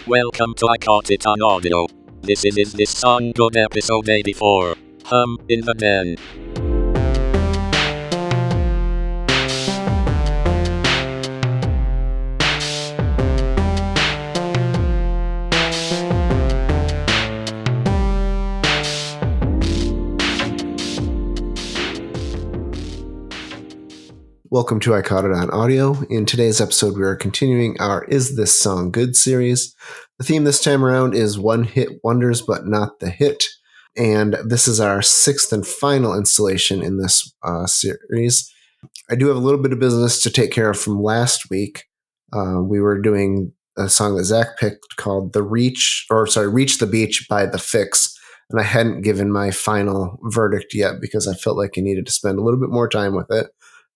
Welcome to I Caught It on Audio. This is This Song Good episode 84. In the Den. Welcome to I Caught It on Audio. In today's episode, we are continuing our Is This Song Good series. The theme this time around is One Hit Wonders, but Not the Hit. And this is our sixth and final installation in this series. I do have a little bit of business to take care of from last week. We were doing a song that Zach picked called Reach the Beach by The Fix. And I hadn't given my final verdict yet because I felt like I needed to spend a little bit more time with it.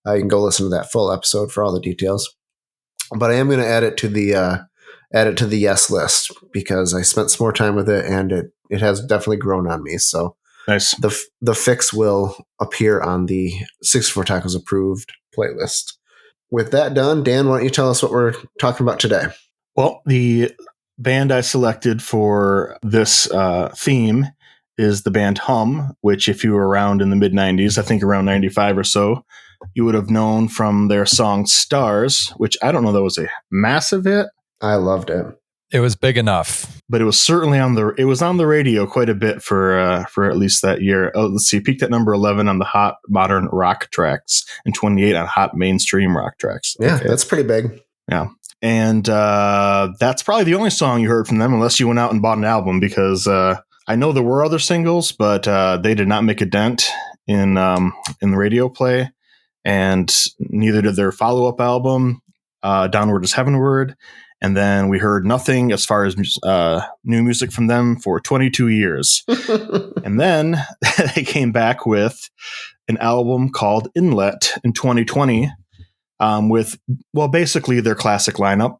You can go listen to that full episode for all the details. But I am going to add it to the yes list because I spent some more time with it and it has definitely grown on me. So nice. The Fix will appear on the 64 Tacos Approved playlist. With that done, Dan, why don't you tell us what we're talking about today? Well, the band I selected for this theme is the band Hum, which if you were around in the mid-90s, I think around 95 or so, you would have known from their song Stars, which I don't know that was a massive hit. I loved it. It was big enough. But it was certainly on the radio quite a bit for at least that year. Oh, let's see, peaked at number 11 on the Hot Modern Rock tracks and 28 on Hot Mainstream Rock tracks. Yeah, okay. That's pretty big. Yeah. And that's probably the only song you heard from them unless you went out and bought an album because I know there were other singles, but they did not make a dent in the radio play. And neither did their follow-up album, Downward is Heavenward. And then we heard nothing as far as new music from them for 22 years. And then they came back with an album called Inlet in 2020 with, well, basically their classic lineup,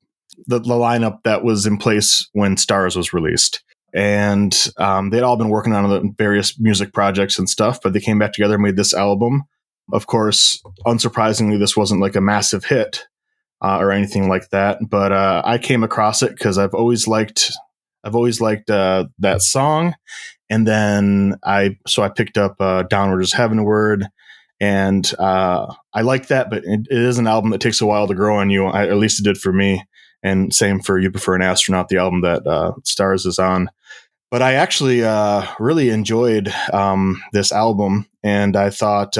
the lineup that was in place when Stars was released. And they'd all been working on the various music projects and stuff, but they came back together and made this album. Of course, unsurprisingly, this wasn't like a massive hit or anything like that. But I came across it because I've always liked that song, and then I picked up Downward is Heavenward, and I like that. But it is an album that takes a while to grow on you. At least it did for me, and same for You Prefer an Astronaut, the album that Stars is on. But I actually really enjoyed this album, and I thought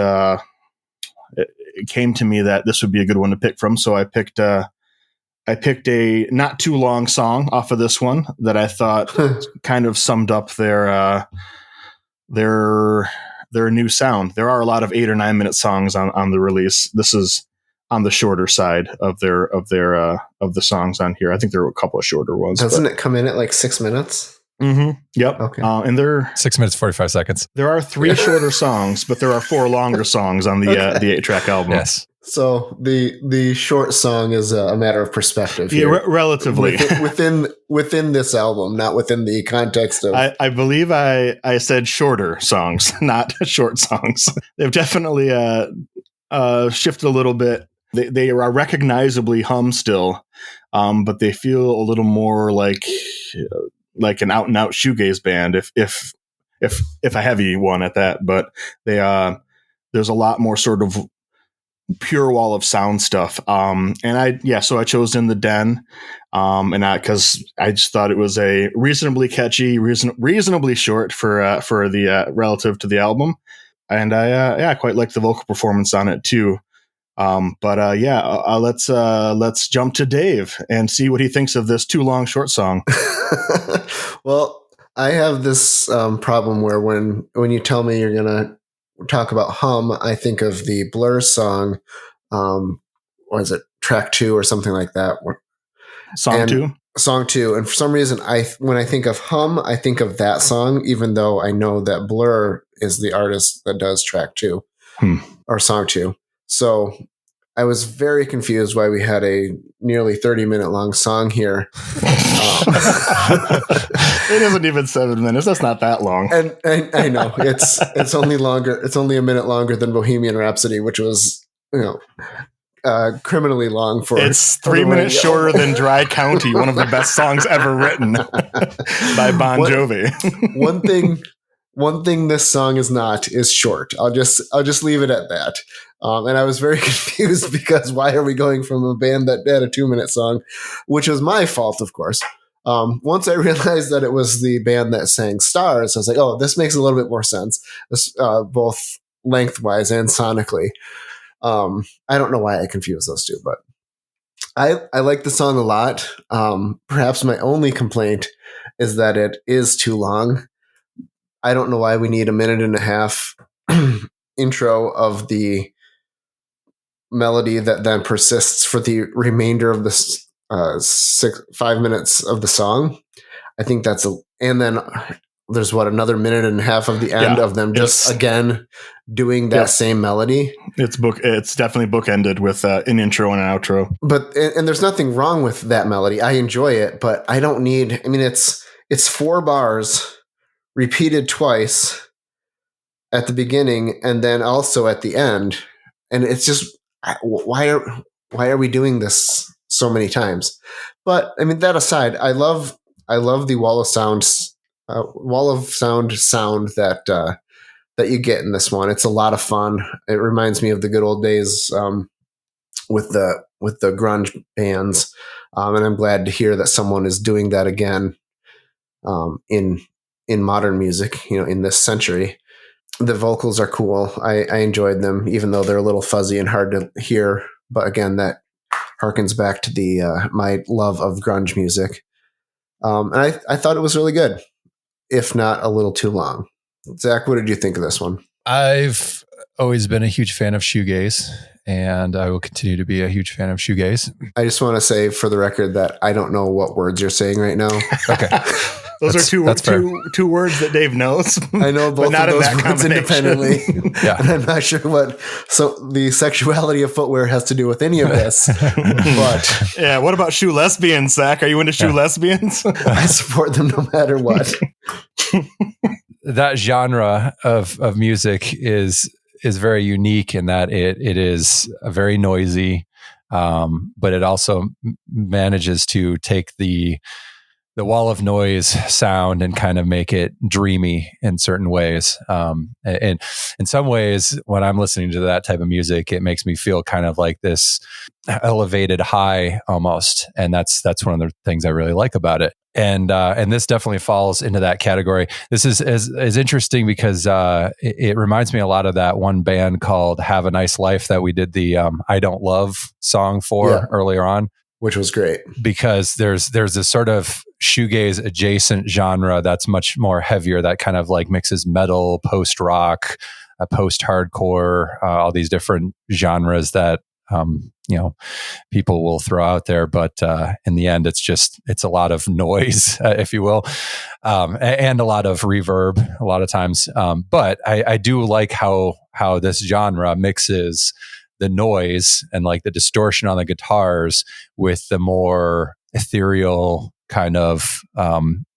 it came to me that this would be a good one to pick from. So I picked a not too long song off of this one that I thought kind of summed up their new sound. There are a lot of 8 or 9 minute songs on the release. This is on the shorter side of the songs on here. I think there are a couple of shorter ones. Doesn't it come in at like 6 minutes? Mm-hmm. Yep. Okay. And there 6 minutes, 45 seconds. There are 3 shorter songs, but there are 4 longer songs on the 8-track album. Yes. So the short song is a matter of perspective. Yeah, here. Relatively within this album, not within the context of. I believe I said shorter songs, not short songs. They've definitely shifted a little bit. They are recognizably Hum still, but they feel a little more like an out and out shoegaze band, if a heavy one at that. But they there's a lot more sort of pure wall of sound stuff. So I chose In the Den, because I just thought it was a reasonably catchy, reasonably short for the relative to the album, and I quite like the vocal performance on it too. Let's jump to Dave and see what he thinks of this too long short song. Well, I have this problem where when you tell me you're gonna talk about Hum, I think of the Blur song. What is it, track 2 or something like that? Song 2. And for some reason, when I think of Hum, I think of that song, even though I know that Blur is the artist that does track 2 or song 2. So I was very confused why we had a nearly 30-minute long song here. It isn't even 7 minutes. That's not that long. And I know it's only longer. It's only a minute longer than Bohemian Rhapsody, which was, criminally long for. It's 3 minutes shorter than Dry County, one of the best songs ever written by Bon Jovi. One thing this song is not is short. I'll just leave it at that. And I was very confused because why are we going from a band that had a 2-minute song, which was my fault, of course. Once I realized that it was the band that sang Stars, I was like, oh, this makes a little bit more sense, both lengthwise and sonically. I don't know why I confused those two, but I like the song a lot. Perhaps my only complaint is that it is too long. I don't know why we need a 1.5 minute intro of the melody that then persists for the remainder of the 5 minutes of the song. I think and then there's another 1.5 minutes of the end of them just again doing that same melody. It's definitely bookended with an intro and an outro. But and there's nothing wrong with that melody. I enjoy it, but I don't need. I mean, it's 4 bars repeated twice at the beginning and then also at the end, and it's just why are we doing this so many times? But I mean, that aside, I love the wall of sound that you get in this one. It's a lot of fun. It reminds me of the good old days with the grunge bands, and I'm glad to hear that someone is doing that again in modern music. in this century. The vocals are cool. I enjoyed them, even though they're a little fuzzy and hard to hear. But again, that harkens back to the my love of grunge music. And I thought it was really good, if not a little too long. Zach, what did you think of this one? I've always been a huge fan of shoegaze, and I will continue to be a huge fan of shoegaze. I just want to say for the record that I don't know what words you're saying right now. Okay. Those are two words that Dave knows. I know both of those words independently. Yeah. And I'm not sure what the sexuality of footwear has to do with any of this. But yeah, what about shoe lesbians, Zach? Are you into shoe lesbians? I support them no matter what. That genre of music is very unique in that it is very noisy, but it also manages to take the wall of noise sound and kind of make it dreamy in certain ways. And in some ways, when I'm listening to that type of music, it makes me feel kind of like this elevated high almost. And that's one of the things I really like about it. And this definitely falls into that category. This is interesting because it reminds me a lot of that one band called Have a Nice Life that we did the I Don't Love song for earlier on. Which was great. Because there's this sort of shoegaze adjacent genre that's much more heavier, that kind of like mixes metal, post-rock, post-hardcore, all these different genres that people will throw out there. But in the end, it's a lot of noise, if you will, and a lot of reverb a lot of times. But I do like how this genre mixes the noise and like the distortion on the guitars with the more ethereal kind of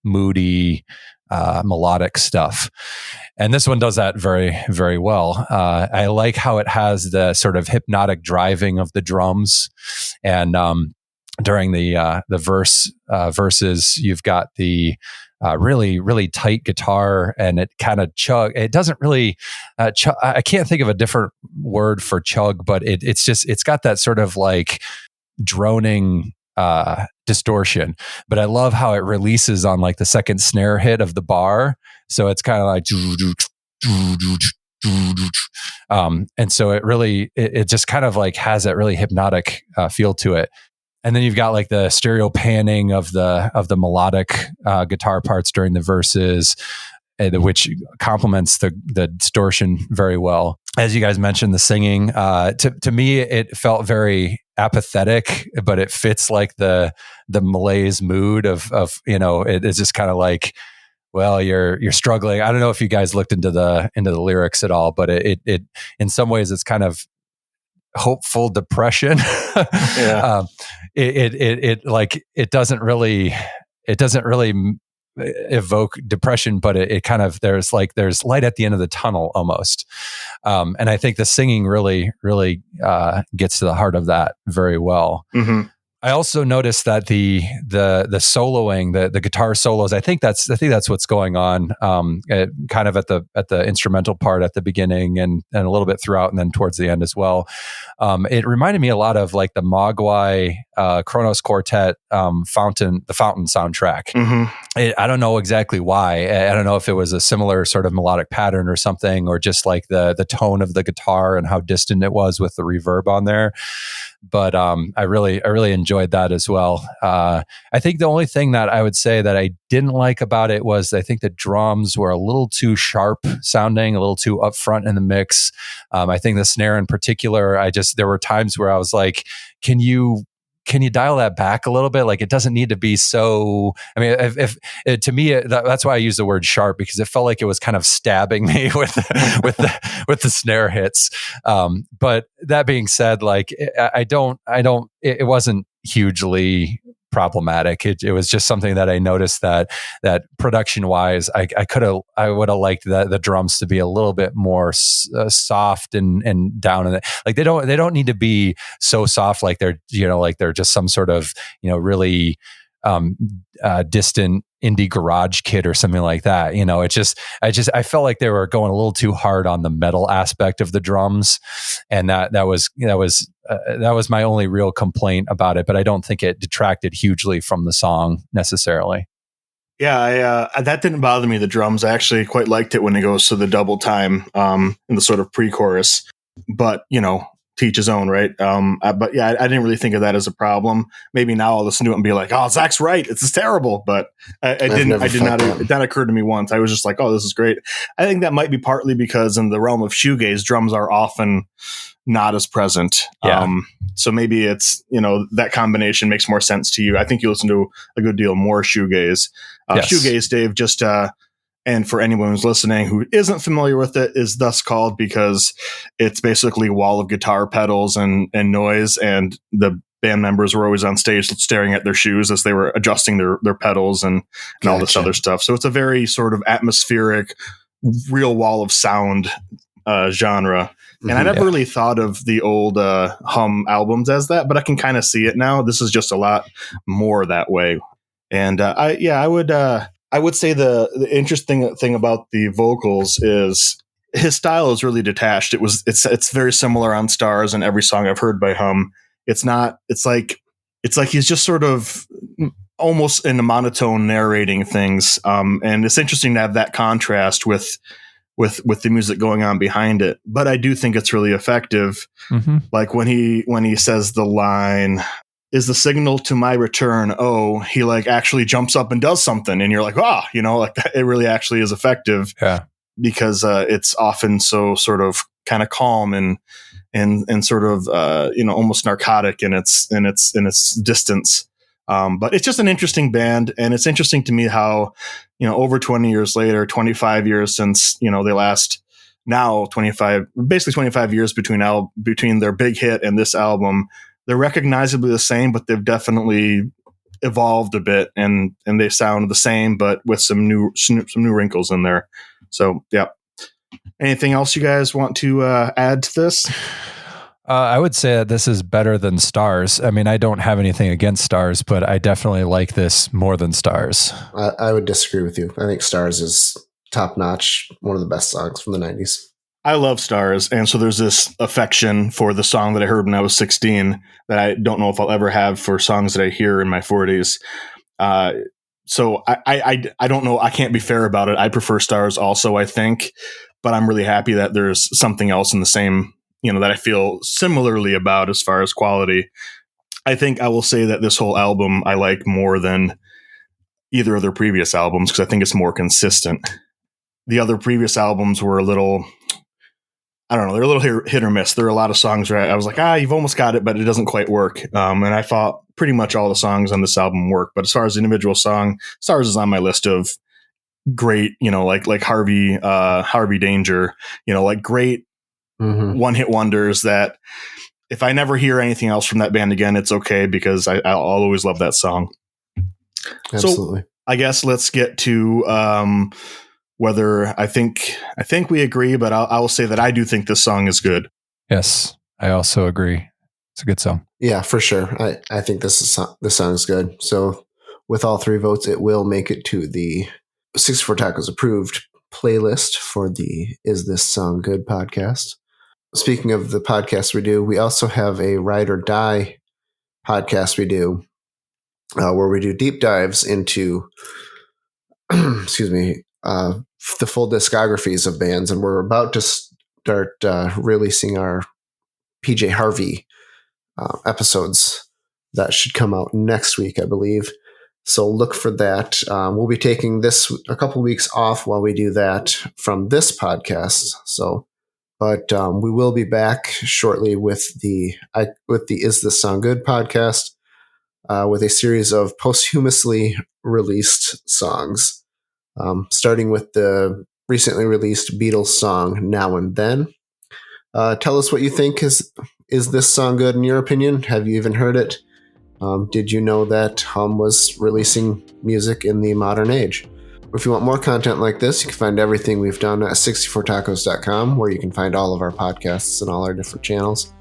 moody melodic stuff. And this one does that very, very well. I like how it has the sort of hypnotic driving of the drums, and during the verses, you've got the really, really tight guitar, and it kind of chug. It doesn't really. I can't think of a different word for chug, but it's got that sort of like droning distortion. But I love how it releases on like the second snare hit of the bar, so it's kind of like. And so it just kind of like has that really hypnotic feel to it. And then you've got like the stereo panning of the melodic guitar parts during the verses, which complements the distortion very well. As you guys mentioned, the singing, to me, it felt very apathetic, but it fits like the malaise mood of it is just kind of like, well, you're struggling. I don't know if you guys looked into the lyrics at all, but it in some ways it's kind of hopeful depression. Yeah. It doesn't really evoke depression, but it kind of, there's light at the end of the tunnel almost. And I think the singing really gets to the heart of that very well. Mm-hmm. I also noticed that the soloing, the guitar solos, I think that's what's going on, kind of at the instrumental part at the beginning and a little bit throughout, and then towards the end as well. It reminded me a lot of like the Mogwai Kronos Quartet the Fountain soundtrack. Mm-hmm. I don't know exactly why. I don't know if it was a similar sort of melodic pattern or something, or just like the tone of the guitar and how distant it was with the reverb on there. But I really enjoyed that as well. I think the only thing that I would say that I didn't like about it was I think the drums were a little too sharp sounding, a little too upfront in the mix. I think the snare in particular, there were times where I was like, can you dial that back a little bit? Like, it doesn't need to be so, I mean, if to me, that's why I use the word sharp, because it felt like it was kind of stabbing me with the snare hits. But that being said, like, it wasn't hugely problematic. It was just something that I noticed that production wise, I would have liked the drums to be a little bit more soft and down in it. Like they don't need to be so soft like they're just some sort of really distant indie garage kid or something like that. I felt like they were going a little too hard on the metal aspect of the drums, and that was my only real complaint about it. But I don't think it detracted hugely from the song necessarily. Yeah, that didn't bother me, the drums. I actually quite liked it when it goes to the double time in the sort of pre-chorus. But, to each his own, right? But yeah, I didn't really think of that as a problem. Maybe now I'll listen to it and be like, "Oh, Zach's right. It's terrible." But it that occurred to me once. I was just like, "Oh, this is great." I think that might be partly because in the realm of shoegaze, drums are often not as present. Yeah. So maybe it's, that combination makes more sense to you. I think you listen to a good deal more shoegaze. Yes. Shoegaze, Dave, just and for anyone who's listening who isn't familiar with it, is thus called because it's basically a wall of guitar pedals and noise, and the band members were always on stage staring at their shoes as they were adjusting their pedals and all this other stuff. So it's a very sort of atmospheric, real wall of sound genre. And I never really thought of the old Hum albums as that, but I can kind of see it now. This is just a lot more that way. And I would say the interesting thing about the vocals is his style is really detached. It's very similar on Stars and every song I've heard by Hum. It's like he's just sort of almost in a monotone narrating things. And it's interesting to have that contrast with the music going on behind it. But I do think it's really effective. Mm-hmm. Like when he says the line, "Is the signal to my return?" Oh, he like actually jumps up and does something, and you're like, like that, it really actually is effective. Yeah, because it's often so sort of kind of calm and sort of almost narcotic in its distance. But it's just an interesting band, and it's interesting to me how over 20 years later, 25 years since they last. Now 25 years between their big hit and this album. They're recognizably the same, but they've definitely evolved a bit, and they sound the same, but with some new wrinkles in there. So, yeah. Anything else you guys want to add to this? I would say that this is better than Stars. I mean, I don't have anything against Stars, but I definitely like this more than Stars. I would disagree with you. I think Stars is top notch, one of the best songs from the 90s. I love Stars, and so there's this affection for the song that I heard when I was 16 that I don't know if I'll ever have for songs that I hear in my 40s. So I don't know. I can't be fair about it. I prefer Stars also, I think, but I'm really happy that there's something else in the same, that I feel similarly about as far as quality. I think I will say that this whole album I like more than either of their previous albums because I think it's more consistent. The other previous albums were a little... I don't know. They're a little hit or miss. There are a lot of songs where I was like, you've almost got it, but it doesn't quite work. And I thought pretty much all the songs on this album work. But as far as the individual song, Stars is on my list of great, like Harvey Danger, like great one-hit wonders that if I never hear anything else from that band again, it's okay because I'll always love that song. Absolutely. So I guess let's get to whether I think we agree, but I will say that I do think this song is good. Yes, I also agree. It's a good song. Yeah, for sure. I think this song is good. So with all 3 votes, it will make it to the 64 Tacos approved playlist for the Is This Song Good podcast. Speaking of the podcasts we do, we also have a Ride or Die podcast we do where we do deep dives into excuse me, the full discographies of bands, and we're about to start releasing our PJ Harvey episodes that should come out next week, I believe. So look for that. We'll be taking a couple weeks off while we do that from this podcast. But we will be back shortly with the Is This Song Good podcast with a series of posthumously released songs, starting with the recently released Beatles song Now and Then. Tell us what you think. Is this song good in your opinion? Have you even heard it? Did you know that Hum was releasing music in the modern age? If you want more content like this, you can find everything we've done at 64tacos.com, where you can find all of our podcasts and all our different channels.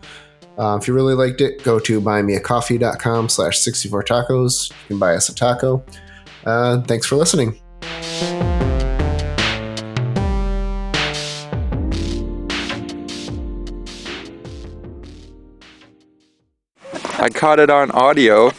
If you really liked it, go to buymeacoffee.com/64tacos. You can buy us a taco. Thanks for listening. I caught it on audio.